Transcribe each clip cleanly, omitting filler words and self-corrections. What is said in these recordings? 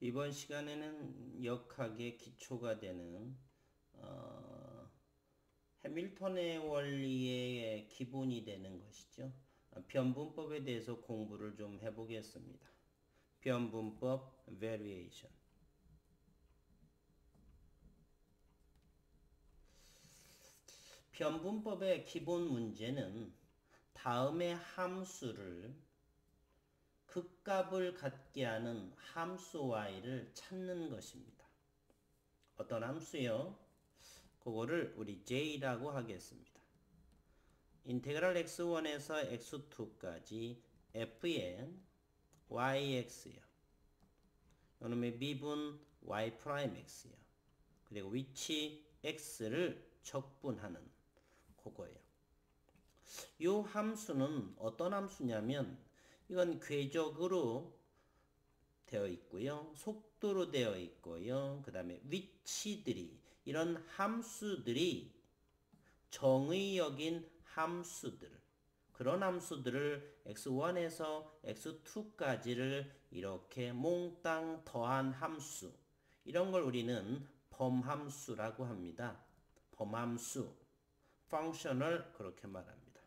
이번 시간에는 역학의 기초가 되는 해밀턴의 원리의 기본이 되는 것이죠. 변분법에 대해서 공부를 좀 해보겠습니다. 변분법 variation. 변분법의 기본 문제는 다음의 함수를 극값을 갖게 하는 함수 y를 찾는 것입니다. 어떤 함수요? 그거를 우리 j라고 하겠습니다. 인테그랄 x1에서 x2까지 fn yx요. 요놈의 미분 y'x요. 그리고 위치 x를 적분하는 그거예요. 요 함수는 어떤 함수냐면 이건 궤적으로 되어 있고요. 속도로 되어 있고요. 그 다음에 위치들이 이런 함수들이 정의역인 함수들 그런 함수들을 x1에서 x2까지를 이렇게 몽땅 더한 함수 이런 걸 우리는 범함수라고 합니다. 범함수 functional 그렇게 말합니다.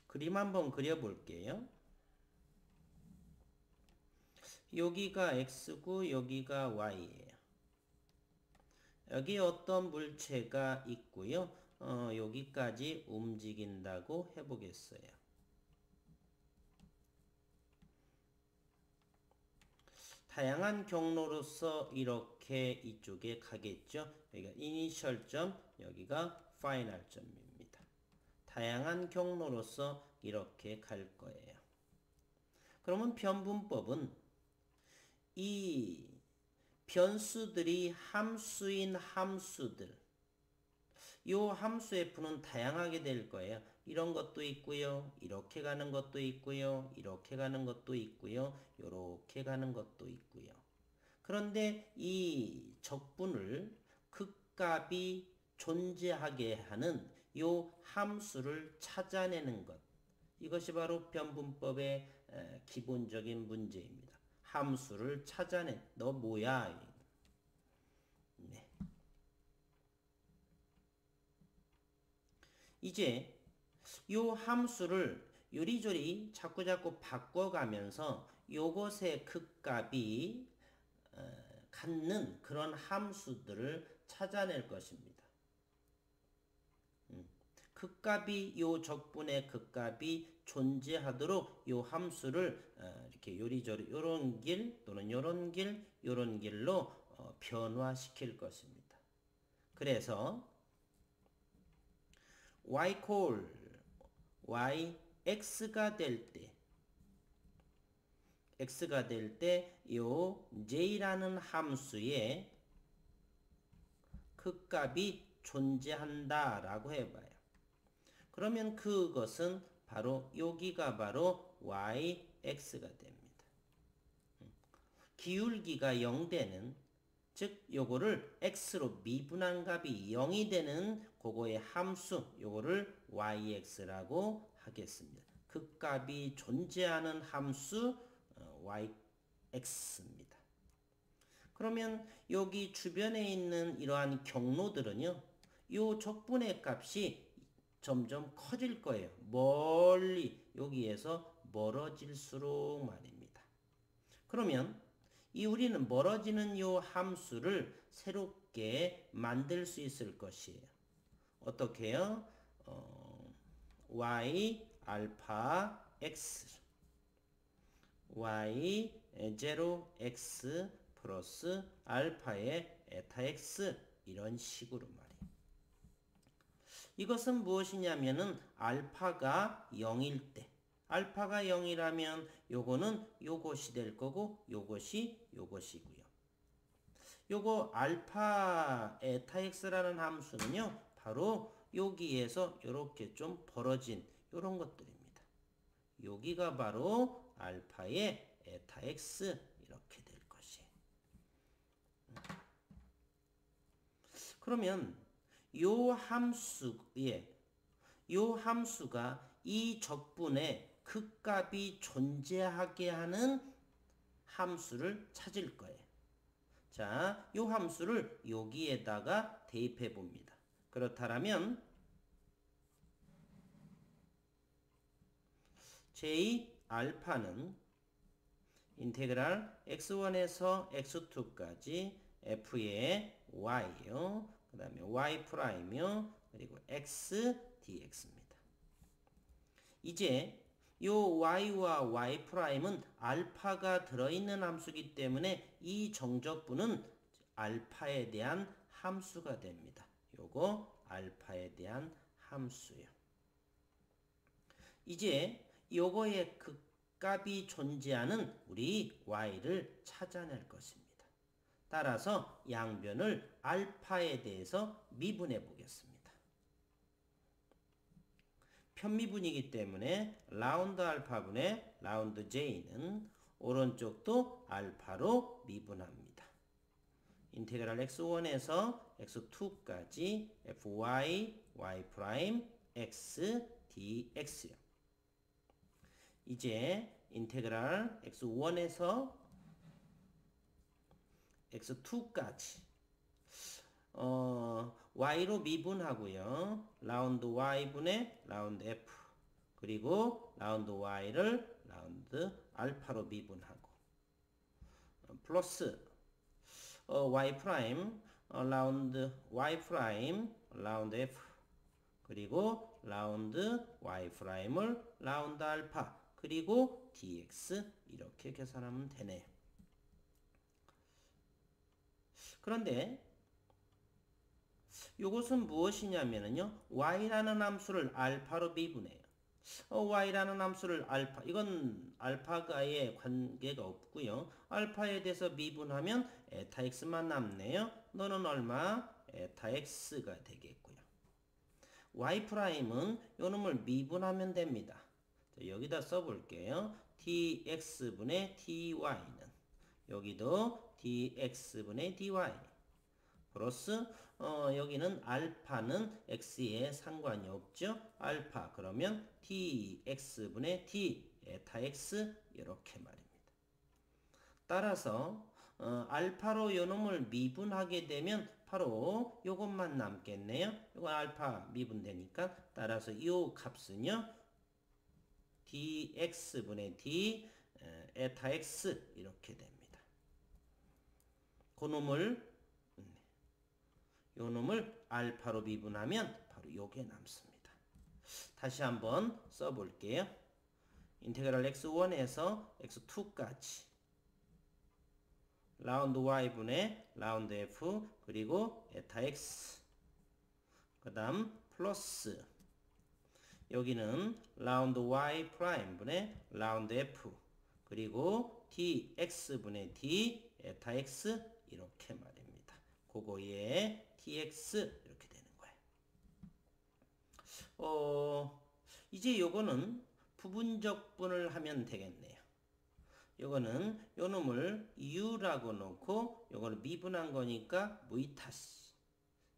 그림 한번 그려볼게요. 여기가 x고 여기가 y예요. 여기 어떤 물체가 있고요. 여기까지 움직인다고 해보겠어요. 다양한 경로로서 이렇게 이쪽에 가겠죠. 여기가 이니셜점, 여기가 파이널점입니다. 다양한 경로로서 이렇게 갈 거예요. 그러면 변분법은 이 변수들이 함수인 함수들 요 함수 f는 다양하게 될 거예요. 이런 것도 있고요. 이렇게 가는 것도 있고요. 이렇게 가는 것도 있고요. 요렇게 가는 것도 있고요. 그런데 이 적분을 극값이 존재하게 하는 요 함수를 찾아내는 것. 이것이 바로 변분법의 기본적인 문제입니다. 함수를 찾아내. 너 뭐야? 네. 이제 요 함수를 요리조리 자꾸자꾸 바꿔가면서 요것의 극값이 갖는 그런 함수들을 찾아낼 것입니다. 극값이 요 적분의 극값이 존재하도록 요 함수를 이렇게 요리조리 요런 길 또는 요런 길 요런 길로 변화시킬 것입니다. 그래서 y 콜 y x가 될 때 x가 될 때 요 j라는 함수의 극값이 존재한다라고 해봐요. 그러면 그것은 바로 여기가 바로 yx가 됩니다. 기울기가 0되는 즉 요거를 x로 미분한 값이 0이 되는 그거의 함수 요거를 yx라고 하겠습니다. 극값이 존재하는 함수 yx입니다. 그러면 여기 주변에 있는 이러한 경로들은요. 요 적분의 값이 점점 커질 거예요. 멀리 여기에서 멀어질수록 말입니다. 그러면 이 우리는 멀어지는 요 함수를 새롭게 만들 수 있을 것이에요. 어떻게요? y 알파 x y 0x 플러스 알파의 에타 x 이런 식으로 말이에요. 이것은 무엇이냐면은 알파가 0일 때 알파가 0이라면 요거는 요것이 될 거고 요것이 요것이고요. 요거 알파 에타 x라는 함수는요. 바로 여기에서 요렇게 좀 벌어진 요런 것들입니다. 여기가 바로 알파의 에타 x 이렇게 될 것이. 그러면 요 함수가 이 적분에 극값이 존재하게 하는 함수를 찾을 거예요. 자, 이 함수를 여기에다가 대입해 봅니다. 그렇다면 j 알파는 인테그랄 x1에서 x2까지 f의 y요. 그 다음에 y 프라임이요. 그리고 x dx입니다. 이제 이 y와 y 프라임은 알파가 들어있는 함수이기 때문에 이 정적분은 알파에 대한 함수가 됩니다. 요거 알파에 대한 함수요. 이제 요거의 극값이 존재하는 우리 y를 찾아낼 것입니다. 따라서 양변을 알파에 대해서 미분해 보겠습니다. 편미분이기 때문에 라운드 알파분의 라운드 j는 오른쪽도 알파로 미분합니다. 인테그랄 x1에서 x2까지 fy, y 프라임, x, dx요. 이제 인테그랄 x1에서 x2까지 y로 미분하고요. 라운드 y분의 라운드 f 그리고 라운드 y를 라운드 알파로 미분하고 플러스 y 프라임 라운드 y 프라임 라운드 f 그리고 라운드 y 프라임을 라운드 알파 그리고 dx 이렇게 계산하면 되네요. 그런데 이것은 무엇이냐면요. y라는 함수를 알파로 미분해요. y라는 함수를 알파, 이건 알파가에 관계가 없고요. 알파에 대해서 미분하면 에타 x만 남네요. 너는 얼마? 에타 x가 되겠고요. y 프라임은 요 놈을 미분하면 됩니다. 자, 여기다 써볼게요. dx분의 dy는 여기도 dx분의 dy 플러스 여기는 알파는 x에 상관이 없죠. 알파 그러면 dx분의 d 에타 x 이렇게 말입니다. 따라서 알파로 요놈을 미분하게 되면 바로 요것만 남겠네요. 요건 알파 미분되니까 따라서 이 값은요. dx분의 d 에타 x 이렇게 됩니다. 요 놈을 알파로 미분하면 바로 요게 남습니다. 다시 한번 써볼게요. 인테그랄 x1에서 x2까지 라운드 y분의 라운드 f 그리고 에타 x 그 다음 플러스 여기는 라운드 y 프라임분의 라운드 f 그리고 dx분의 d 에타 x 이렇게 말입니다. 그거에 tx 이렇게 되는 거예요. 이제 요거는 부분적분을 하면 되겠네요. 요거는 요 놈을 u라고 놓고 요거를 미분한 거니까 무이타시.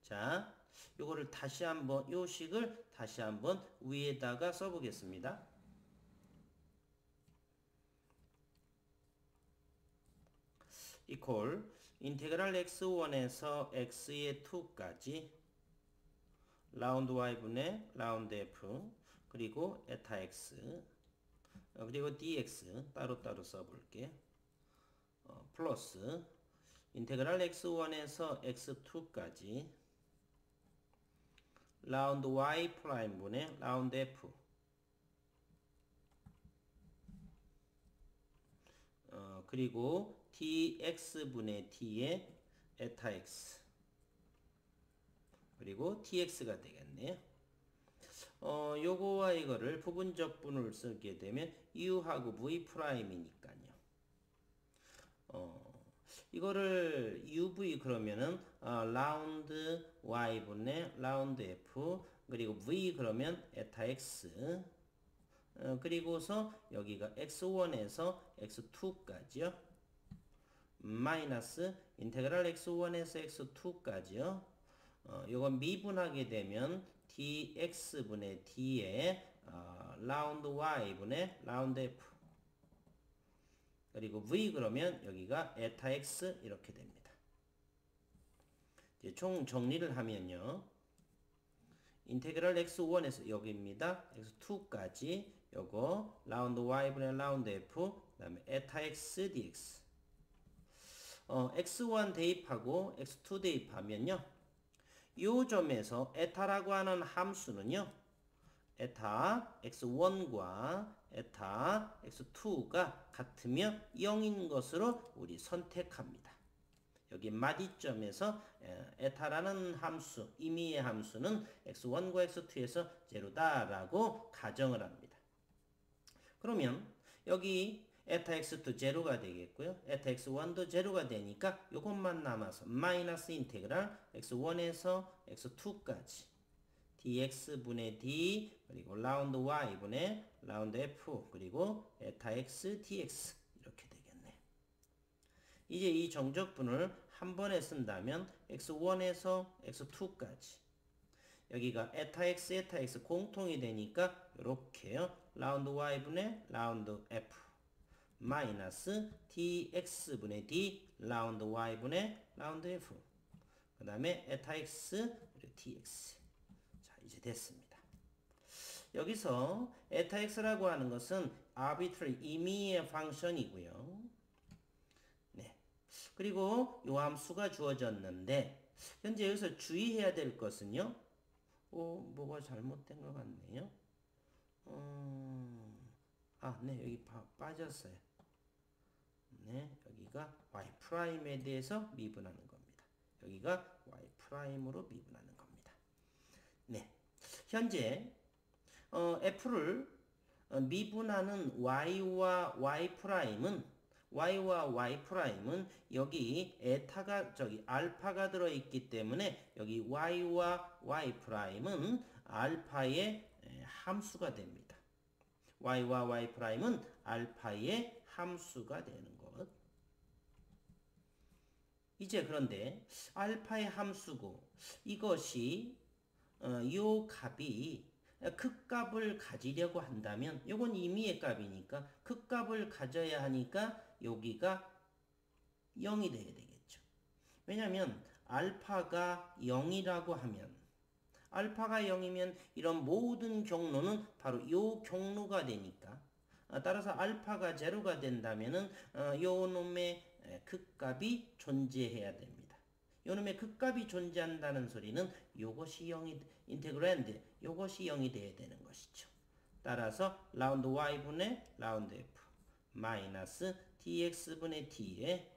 자, 요거를 다시 한번 요 식을 다시 한번 위에다가 써보겠습니다. 이퀄 인테그랄 x1에서 x의 2까지 라운드 y분의 라운드 f 그리고 에타 x 그리고 dx 따로따로 써볼게요. 플러스 인테그랄 x1에서 x2까지 라운드 y 프라임분의 라운드 f 그리고 dx분의 d의 에타 x 그리고 tx가 되겠네요. 요거와 이거를 부분적분을 쓰게 되면 u하고 v 프라임이니까요. 이거를 uv 그러면은 라운드 y분의 라운드 f 그리고 v 그러면 에타 x 그리고서 여기가 x1에서 x2까지요. 마이너스 인테그랄 x1에서 x2까지요. 요건 미분하게 되면 dx분의 d의 라운드 y분의 라운드 f. 그리고 v 그러면 여기가 에타 x 이렇게 됩니다. 이제 총 정리를 하면요. 인테그랄 x1에서 여기입니다. x2까지 요거 라운드 y분의 라운드 f 그다음에 에타 x dx. x1 대입하고 x2 대입하면요. 요 점에서 에타라고 하는 함수는요. 에타 x1과 에타 x2가 같으며 0인 것으로 우리 선택합니다. 여기 마디점에서 에타라는 함수, 임의의 함수는 x1과 x2에서 제로다라고 가정을 합니다. 그러면 여기 에타 x2 제로가 되겠고요. 에타 x1도 제로가 되니까 이것만 남아서 마이너스 인테그랄 x1에서 x2까지 dx분의 d 그리고 라운드 y분의 라운드 f 그리고 에타 x dx 이렇게 되겠네. 이제 이 정적분을 한 번에 쓴다면 x1에서 x2까지 여기가 에타 x 공통이 되니까 이렇게요. 라운드 y분의 라운드 f 마이너스 dx분의 d 라운드 y분의 라운드 f 그 다음에 에타 x 그리고 dx. 자, 이제 됐습니다. 여기서 에타 x라고 하는 것은 arbitrary 임의의 펑션이고요. 네. 그리고 요 함수가 주어졌는데 현재 여기서 주의해야 될 것은요. 뭐가 잘못된 것 같네요. 네, 여기 빠졌어요. 네, 여기가 y''에 대해서 미분하는 겁니다. 여기가 y''으로 미분하는 겁니다. 네, 현재 f를 미분하는 y와 y'은 여기 에타가 알파가 들어있기 때문에 여기 y와 y'은 알파의 함수가 됩니다. y와 y'은 알파의 함수가 되는 것. 이제 그런데 알파의 함수고 이것이 요 값이 극값을 가지려고 한다면 요건 임의의 값이니까 극값을 가져야 하니까 여기가 0이 돼야 되겠죠. 왜냐하면 알파가 0이라고 하면 알파가 0이면 이런 모든 경로는 바로 요 경로가 되니까 따라서 알파가 제로가 된다면은 요 놈의 극값이 존재해야 됩니다. 요 놈의 극값이 존재한다는 소리는 요것이 0이 인테그랜드 요것이 0이 돼야 되는 것이죠. 따라서 라운드 y분의 라운드 f 마이너스 dx분의 d에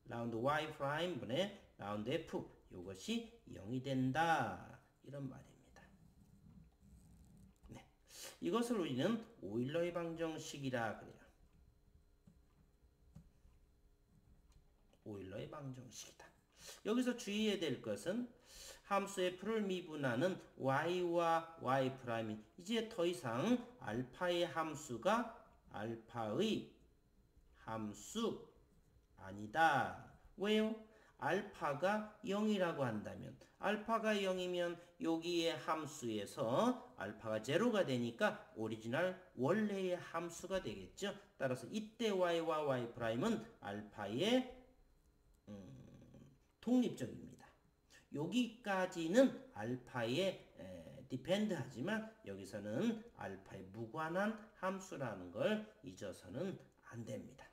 라운드 y 프라임분의 라운드 f 요것이 0이 된다. 이런 말입니다. 네, 이것을 우리는 오일러의 방정식이라 그래요. 오일러의 방정식이다. 여기서 주의해야 될 것은 함수 f를 미분하는 y와 y' 이제 더 이상 알파의 함수가 알파의 함수 아니다. 왜요? 알파가 0이라고 한다면 알파가 0이면 여기의 함수에서 알파가 제로가 되니까 오리지널 원래의 함수가 되겠죠. 따라서 이때 y와 y'은 알파의 독립적입니다. 여기까지는 알파에 디펜드 하지만 여기서는 알파에 무관한 함수라는 걸 잊어서는 안 됩니다.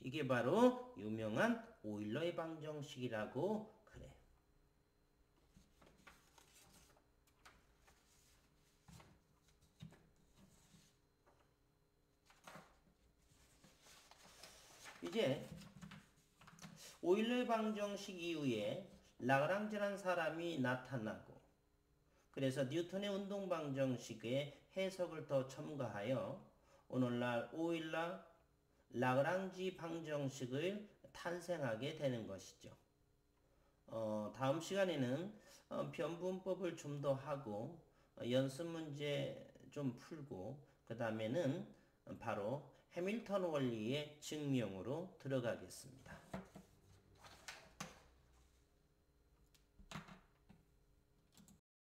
이게 바로 유명한 오일러의 방정식이라고 그래요. 이제 오일러의 방정식 이후에 라그랑지라는 사람이 나타나고 그래서 뉴턴의 운동 방정식의 해석을 더 첨가하여 오늘날 오일러 라그랑지 방정식을 탄생하게 되는 것이죠. 다음 시간에는 변분법을 좀 더 하고 연습 문제 좀 풀고 그 다음에는 바로 해밀턴 원리의 증명으로 들어가겠습니다.